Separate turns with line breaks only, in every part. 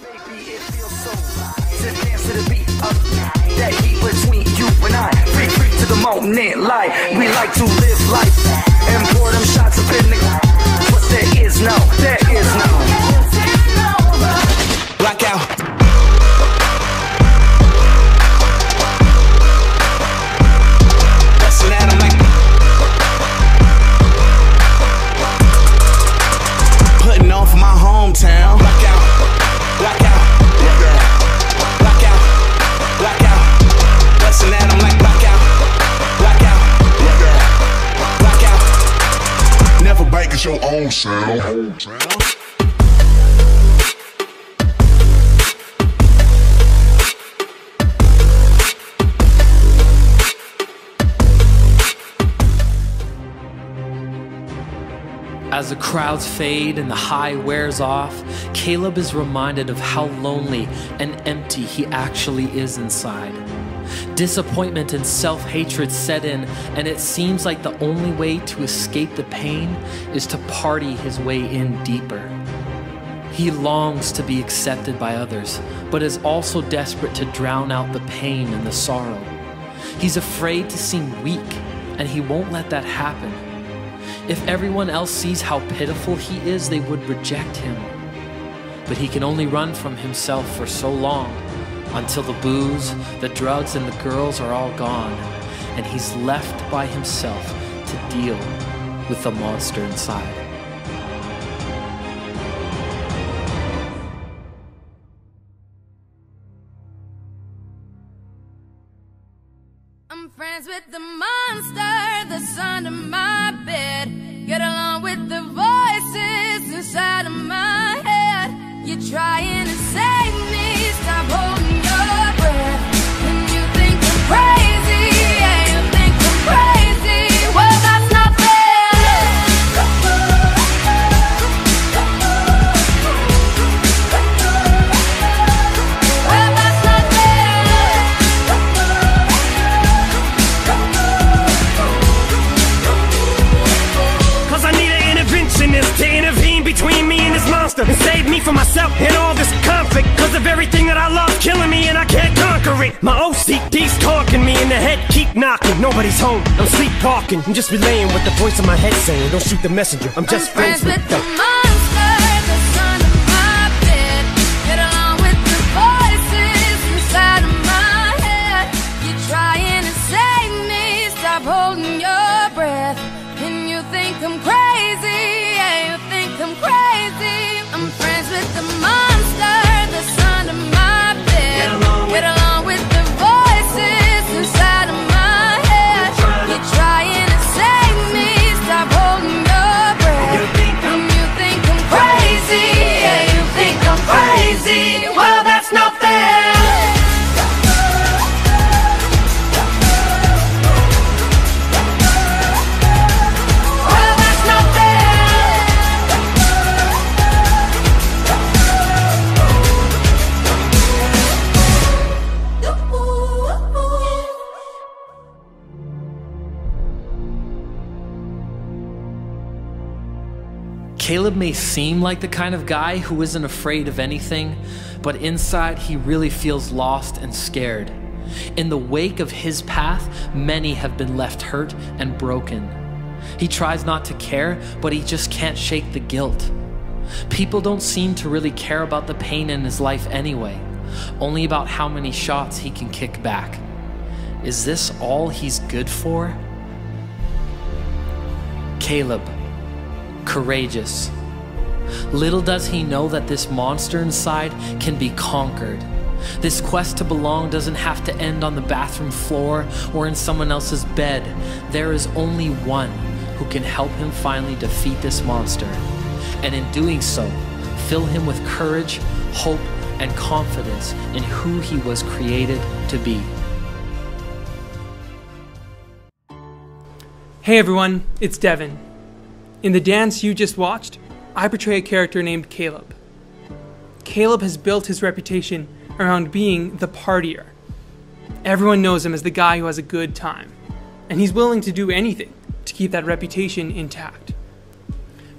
Baby, it feels so right to dance to the beat of that heat between you and I. Free to the moment, like we like to live life and pour them shots up in the. But there is no blackout. Town. Blackout, blackout, blackout, blackout. Bustin' at 'em like blackout, blackout, blackout.
Never bite 'cause your own sound.
As the crowds fade and the high wears off, Caleb is reminded of how lonely and empty he actually is inside. Disappointment and self-hatred set in, and it seems like the only way to escape the pain is to party his way in deeper. He longs to be accepted by others, but is also desperate to drown out the pain and the sorrow. He's afraid to seem weak, and he won't let that happen. If everyone else sees how pitiful he is, they would reject him. But he can only run from himself for so long, until the booze, the drugs, and the girls are all gone, and he's left by himself to deal with the monster inside.
I'm friends with the monster that's under my bed. Get along with the voices inside of my head. You're trying to save me, stop holding your breath. And you think I'm crazy, yeah, you think I'm crazy. Well, that's not fair. Well, that's not fair.
Cause I need an interventionist to intervene between me and this monster and save me from myself and all this conflict. Cause of everything that I love killing me and I can't conquer it. My OCD's talking me in the head, keep knocking. Nobody's home, I'm sleepwalking. I'm just relaying what the voice in my head saying. Don't shoot the messenger, I'm just friends with
the monster that's under my bed. Get along with the voices inside of my head. You're trying to save me, stop holding your breath. And you think I'm crazy, yeah, you think I'm crazy. I'm friends with the monster that's under my bed. Get along with the voices inside of my head. You're trying to save me, stop holding your breath. And you think I'm crazy, yeah, you think I'm crazy. Well, that's not fair. Well, that's not fair.
Caleb may seem like the kind of guy who isn't afraid of anything, but inside he really feels lost and scared. In the wake of his path, many have been left hurt and broken. He tries not to care, but he just can't shake the guilt. People don't seem to really care about the pain in his life anyway, only about how many shots he can kick back. Is this all he's good for? Caleb, courageous. Little does he know that this monster inside can be conquered. This quest to belong doesn't have to end on the bathroom floor or in someone else's bed. There is only one who can help him finally defeat this monster, and in doing so, fill him with courage, hope, and confidence in who he was created to be.
Hey everyone, it's Devin. In the dance you just watched, I portray a character named Caleb. Caleb has built his reputation around being the partier. Everyone knows him as the guy who has a good time, and he's willing to do anything to keep that reputation intact.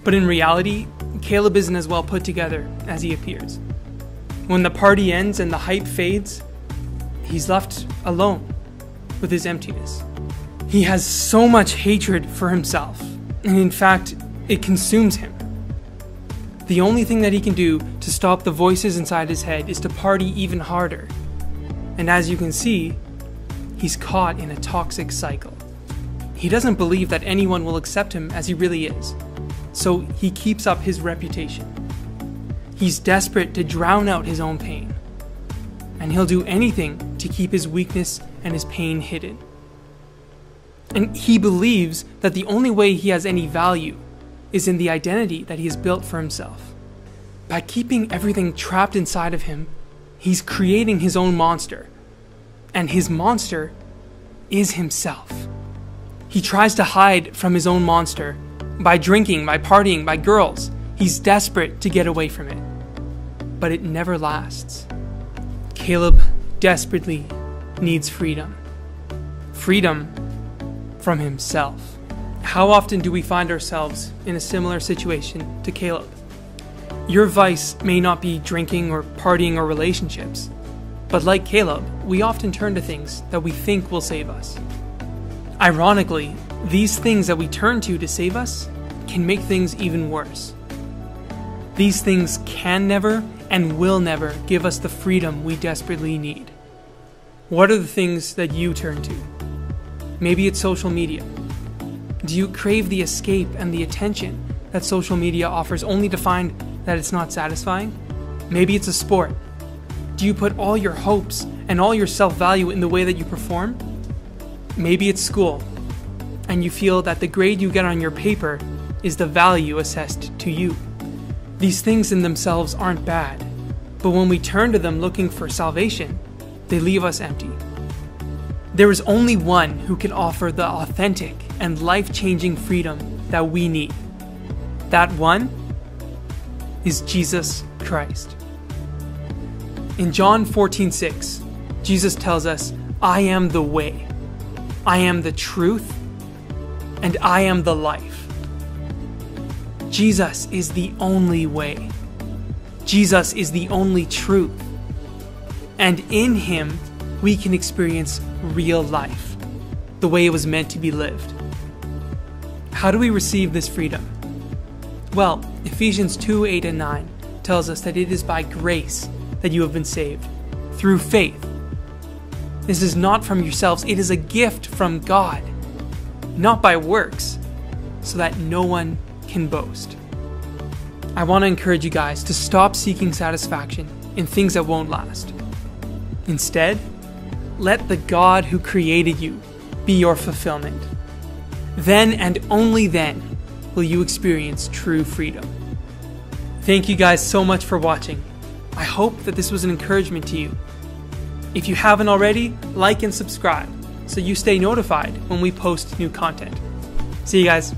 But in reality, Caleb isn't as well put together as he appears. When the party ends and the hype fades, he's left alone with his emptiness. He has so much hatred for himself, and in fact, it consumes him. The only thing that he can do to stop the voices inside his head is to party even harder. And as you can see, he's caught in a toxic cycle. He doesn't believe that anyone will accept him as he really is, so he keeps up his reputation. He's desperate to drown out his own pain, and he'll do anything to keep his weakness and his pain hidden. And he believes that the only way he has any value is in the identity that he has built for himself. By keeping everything trapped inside of him, he's creating his own monster, and his monster is himself. He tries to hide from his own monster by drinking, by partying, by girls. He's desperate to get away from it, but it never lasts. Caleb desperately needs freedom. Freedom from himself. How often do we find ourselves in a similar situation to Caleb? Your vice may not be drinking or partying or relationships, but like Caleb, we often turn to things that we think will save us. Ironically, these things that we turn to save us can make things even worse. These things can never and will never give us the freedom we desperately need. What are the things that you turn to? Maybe it's social media. Do you crave the escape and the attention that social media offers only to find that it's not satisfying? Maybe it's a sport. Do you put all your hopes and all your self-value in the way that you perform? Maybe it's school, and you feel that the grade you get on your paper is the value assessed to you. These things in themselves aren't bad, but when we turn to them looking for salvation, they leave us empty. There is only one who can offer the authentic and life-changing freedom that we need. That one is Jesus Christ. In John 14:6, Jesus tells us, "I am the way, I am the truth, and I am the life." Jesus is the only way. Jesus is the only truth. And in him, we can experience real life, the way it was meant to be lived. How do we receive this freedom? Well, Ephesians 2:8 and 9 tells us that it is by grace that you have been saved, through faith. This is not from yourselves, it is a gift from God, not by works, so that no one can boast. I want to encourage you guys to stop seeking satisfaction in things that won't last. Instead, let the God who created you be your fulfillment. Then and only then will you experience true freedom. Thank you guys so much for watching. I hope that this was an encouragement to you. If you haven't already, like and subscribe so you stay notified when we post new content. See you guys.